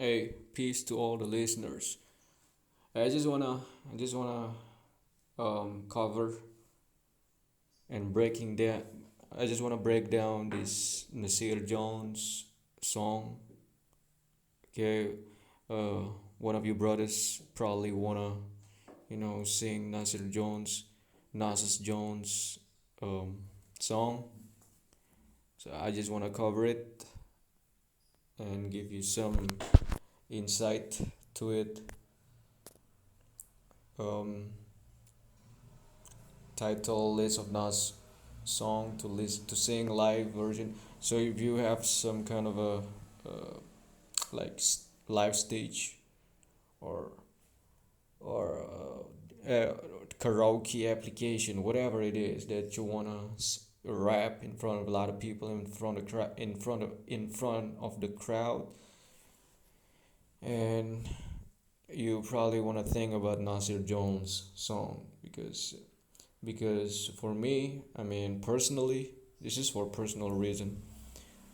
Hey, peace to all the listeners. I just wanna cover and breaking down. I just wanna break down this Nasir Jones song. Okay, uh, one of you brothers probably wanna sing Nasir Jones um song. So I just wanna cover it and give you some insight to it. Um, Title list of Nas song to sing live version. So if you have some kind of a live stage or or karaoke application, whatever it is that you wanna rap in front of a lot of people in front of the crowd, and you probably wanna think about Nasir Jones song because for me, I mean personally, this is for personal reason.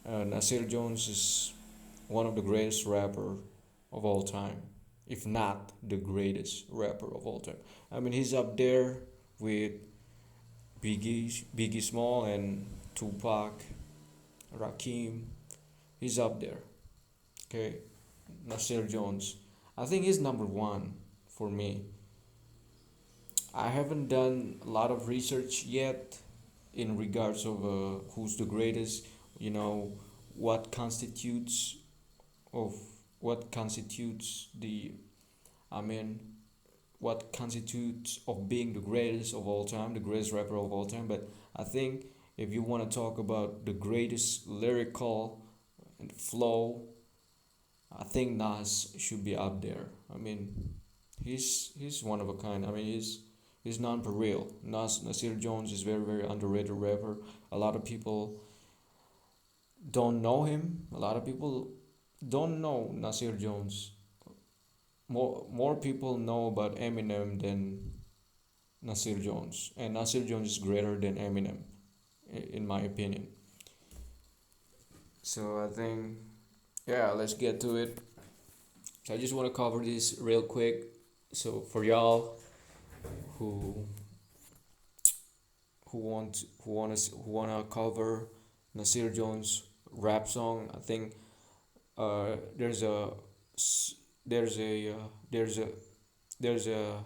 Nasir Jones is one of the greatest rapper of all time, if not the greatest rapper of all time. I mean, he's up there with Biggie Small and Tupac, Rakim. He's up there. Okay, Nasir Jones. I think he's number one for me. I haven't done a lot of research yet in regards of who's the greatest. You know what constitutes of what constitutes the I mean what constitutes of being the greatest of all time, the greatest rapper of all time. But I think if you want to talk about the greatest lyrical and flow, I think Nas should be up there. I mean, he's one of a kind. I mean, he's non for real. Nasir Jones is very underrated rapper. A lot of people don't know him. A lot of people don't know Nasir Jones. More people know about Eminem than Nasir Jones, and Nasir Jones is greater than Eminem, in my opinion. So I think, yeah, let's get to it. So I just want to cover this real quick. So for y'all who who wanna cover Nasir Jones rap song, I think there's a there's a there's a there's a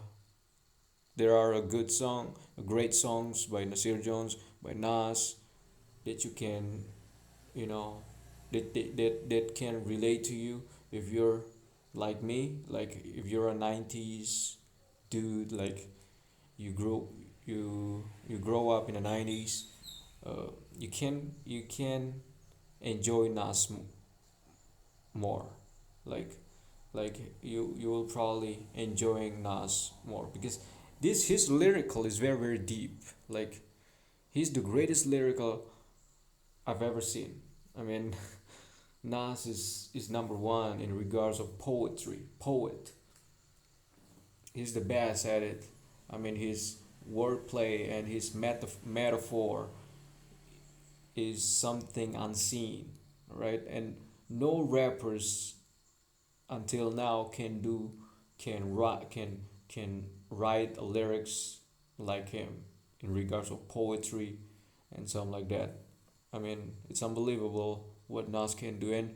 there are a good song, great songs by Nasir Jones, by Nas, that you can, you know, that can relate to you if you're like me, like if you're a 90s dude, like you grow you grow up in the 90s, you can enjoy Nas more, like you will probably enjoying Nas more because this his lyrical is very deep. Like he's the greatest lyrical I've ever seen. I mean, Nas is number one in regards of poetry. Poet. He's the best at it. I mean, his wordplay and his metaphor is something unseen, right? And no rappers until now can write lyrics like him in regards of poetry and something like that. I mean, it's unbelievable what Nas can do, and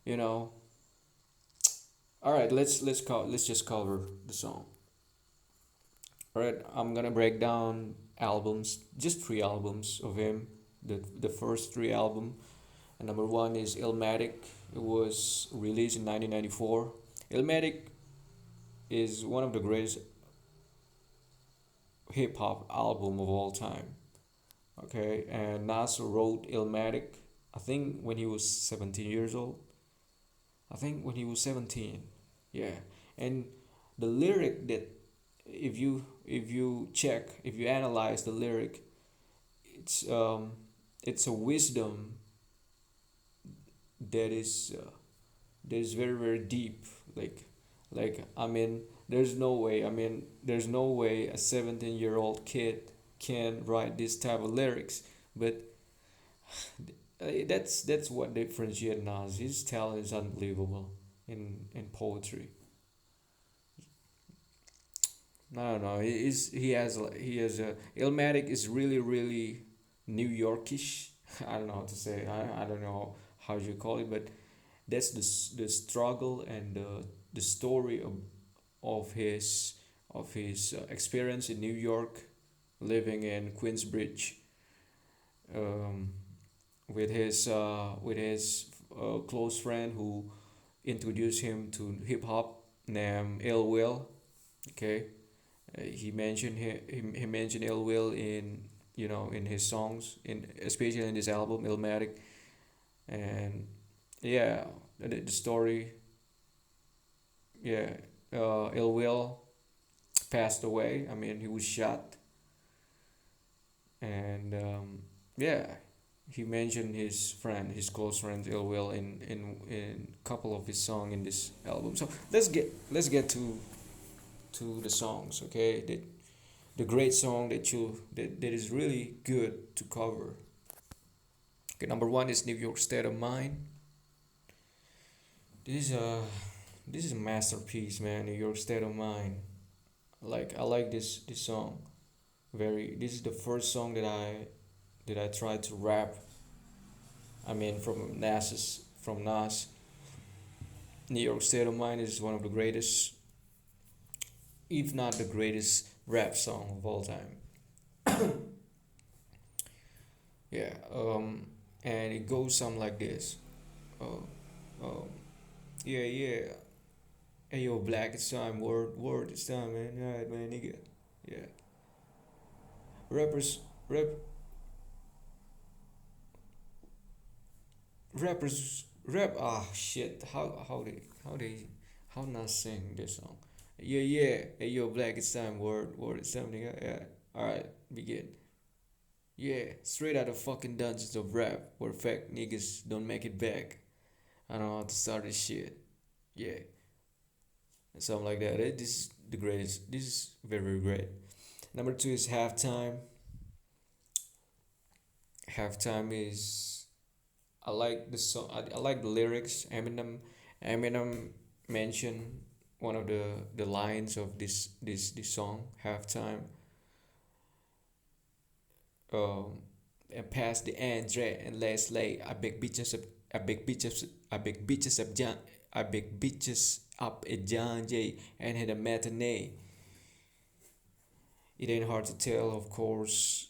you know. All right, let's just cover the song. All right, I'm gonna break down albums, just three albums of him. The first three album, and number one is Illmatic. It was released in 1994. Illmatic is one of the greatest hip hop album of all time. Okay, and Nas wrote Illmatic, I think when he was 17 years old. I think when he was 17. Yeah. And the lyric that if you analyze the lyric, it's um it's a wisdom that is very deep. Like I mean there's no way a 17-year-old kid can write this type of lyrics, but that's what differentiates Nas. His talent is unbelievable. in poetry. I don't know. He has a Illmatic is really New Yorkish. I don't know how to say. I don't know how you call it, but that's the struggle and the story of his experience in New York, living in Queensbridge, um, with his close friend who introduced him to hip hop named Ill Will. Okay, he mentioned Ill Will in in his songs, in especially in this album Illmatic, and yeah, the story, yeah, Ill Will passed away. I mean, he was shot, and yeah, he mentioned his close friend Ill Will in a couple of his songs in this album. So let's get to the songs, okay? The great song that is really good to cover. Okay, number one is New York State of Mind. This is a this is a masterpiece, man. New York State of Mind. I like this song. This is the first song that I tried to rap. I mean, from Nas. New York State of Mind is one of the greatest, if not the greatest, rap song of all time. Yeah. And it goes something like this. Uh, um, yeah, yeah. Hey yo, black, it's time. Word, it's time, man. Alright, man, nigga. Yeah. Rappers, rap, rap. Ah, shit. How not sing this song? Yeah, yeah. Hey yo, black, it's time. Word, it's time, nigga. Yeah. Alright, begin. Yeah, straight out of fucking dungeons of rap, where fake niggas don't make it back. I don't know how to start this shit. Yeah, and something like that. This is the greatest. This is very, very great. Number two is halftime. Halftime is I like the song. I like the lyrics. Eminem mentioned one of the lines of this song. Halftime. Um, and past the Andre and Leslie. I beg bitches up John. I beg bitches up at John J and had a matinee. It ain't hard to tell, of course.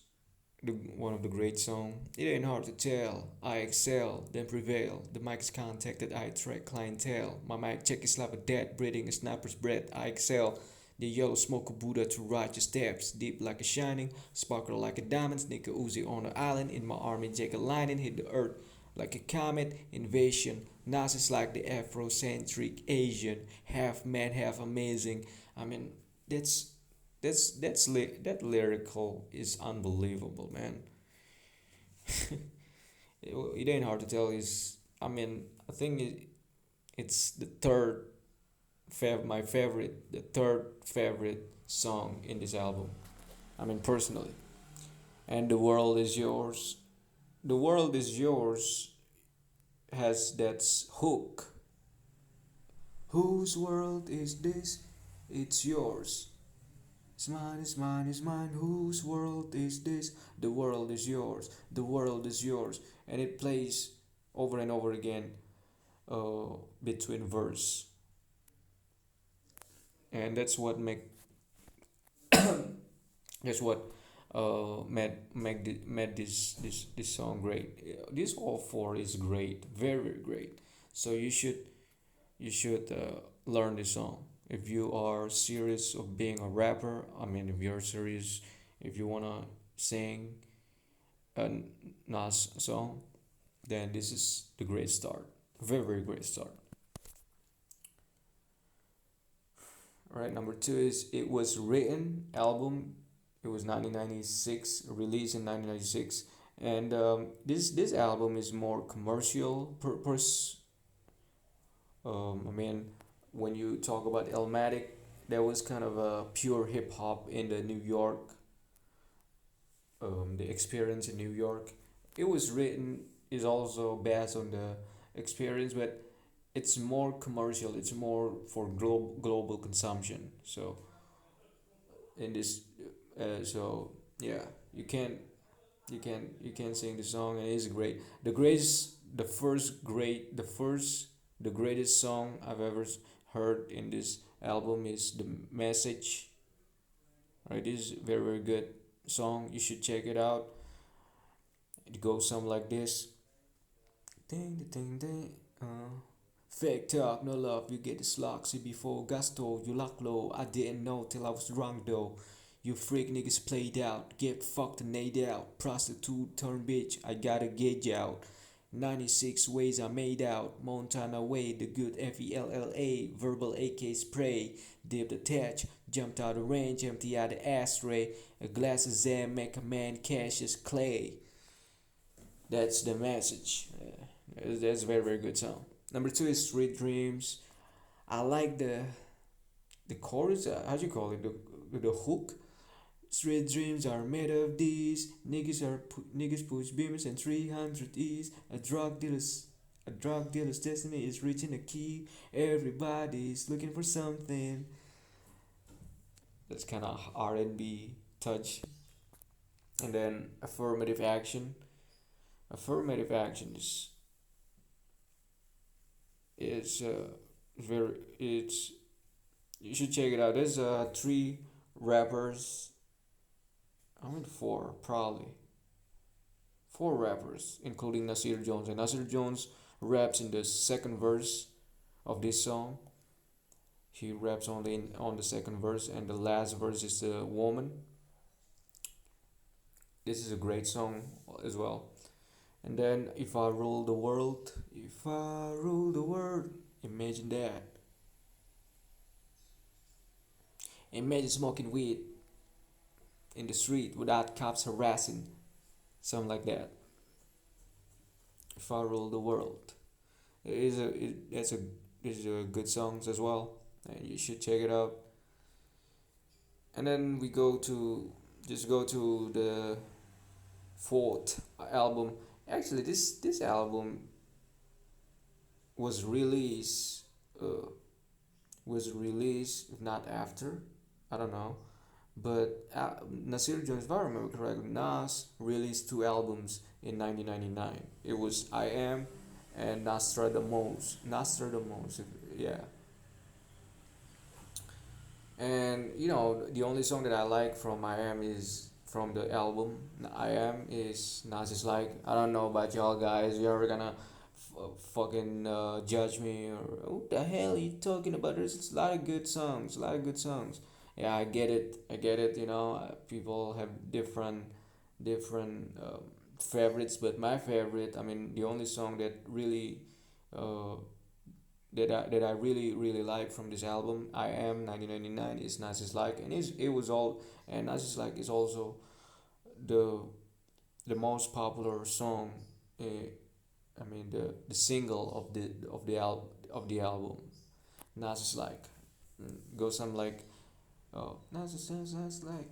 One of the great song. It ain't hard to tell. I excel, then prevail. The mic's contacted, I attract clientele. My mic check is like a dead, breathing a sniper's breath. I excel. The yellow smoke of Buddha to righteous steps, deep like a shining, sparkle like a diamond, sneaker Uzi on the island. In my army, Jacob Lightning hit the earth like a comet invasion. Nazis like the Afrocentric Asian, half man, half amazing. I mean, that's that lyrical is unbelievable, man. It ain't hard to tell. Is I mean, I think it's the third favorite song in this album. I mean, personally. And the world is yours. The world is yours has that hook. Whose world is this? It's yours. It's mine, it's mine, it's mine. Whose world is this? The world is yours. The world is yours. And it plays over and over again between verse. And that's what made this song great. This all four is great, very, very great. So you should learn this song if you are serious of being a rapper. I mean, if you're serious, if you wanna sing a Nas song, then this is the great start. Very, very great start. All right, number two is It Was Written album. It was 1996, released in 1996, and this album is more commercial purpose. I mean, when you talk about Elmatic, that was kind of a pure hip hop in the New York, the experience in New York. It was written is also based on the experience, but it's more commercial, it's more for global consumption. So in this so yeah, you can you can sing the song, and it's great. The greatest the first great the greatest song I've ever heard in this album is The Message. Right, this is very very good song, you should check it out. It goes something like this. Ding ding ding. Fake talk, no love, you get the sloxy before gusto, you lock low. I didn't know till I was drunk though. You freak niggas played out, get fucked and laid out. Prostitute turn bitch, I gotta get out. 96 ways I made out. Montana way, the good FELLA. Verbal AK spray. Dipped attached, jumped out of range, empty out the ashtray. A glass of Zam make a man cash his clay. That's The Message. That's a very very good song. Number two is Street Dreams. I like the chorus. How do you call it? The hook. Street dreams are made of these. Niggas push beamers and 300 E's. A drug dealer's destiny is reaching a key. Everybody's looking for something. That's kind of R&B touch. And then affirmative action. Affirmative action is very it's you should check it out. There's three rappers. I mean four probably. Four rappers, including Nasir Jones. And Nasir Jones raps in the second verse of this song. He raps only on the second verse, and the last verse is the woman. This is a great song as well. And then if I rule the world, if I rule the world, imagine that. Imagine smoking weed in the street without cops harassing, something like that. If I rule the world, that's a these are good songs as well, and you should check it out. And then we go to the fourth album. Actually, this album was released uh, if not after, I don't know. But Nasir Jones, if I remember correctly, Nas released two albums in 1999. It was I Am and Nostradamus. Nostradamus, yeah. And the only song that I like from I Am is from the album I Am is Nas is like, I don't know about y'all guys. You ever gonna fucking judge me or what the hell are you talking about? There's a lot of good songs, a lot of good songs. Yeah, I get it. I get it. People have different favorites, but my favorite, I mean, the only song that really uh, that I really really like from this album, I Am 1999, is Nas Like, and it was all, and Nas Like is also the the most popular song. Uh, I mean the single of the album. Nas Like goes something like, Nas like,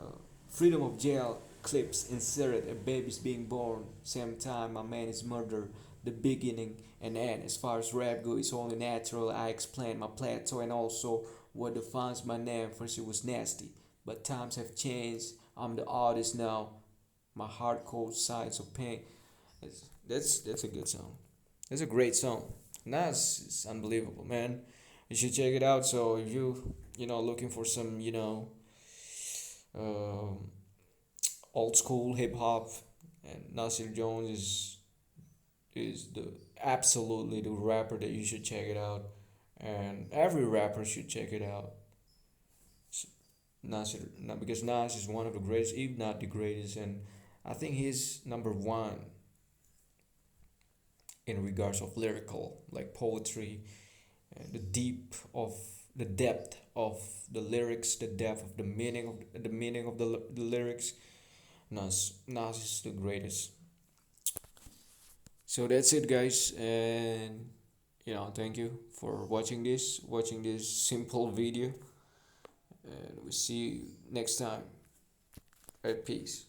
uh, freedom of jail clips inserted, a baby's being born, same time a man is murdered, the beginning and end. As far as rap goes, it's only natural. I explain my plateau and also what defines my name. First it was nasty, but times have changed. I'm the artist now. My hardcore sides of pain. That's a good song. It's a great song. Nas is unbelievable, man. You should check it out. So if looking for some um old school hip hop, and Nasir Jones is the absolutely the rapper that you should check it out, and every rapper should check it out. Nasir, because Nas is one of the greatest, if not the greatest, and I think he's number one in regards of lyrical, like poetry, the the depth of the lyrics, the depth of the meaning of the lyrics. Nas is the greatest. So that's it, guys, and thank you for watching this simple video, and we see you next time. Right, peace.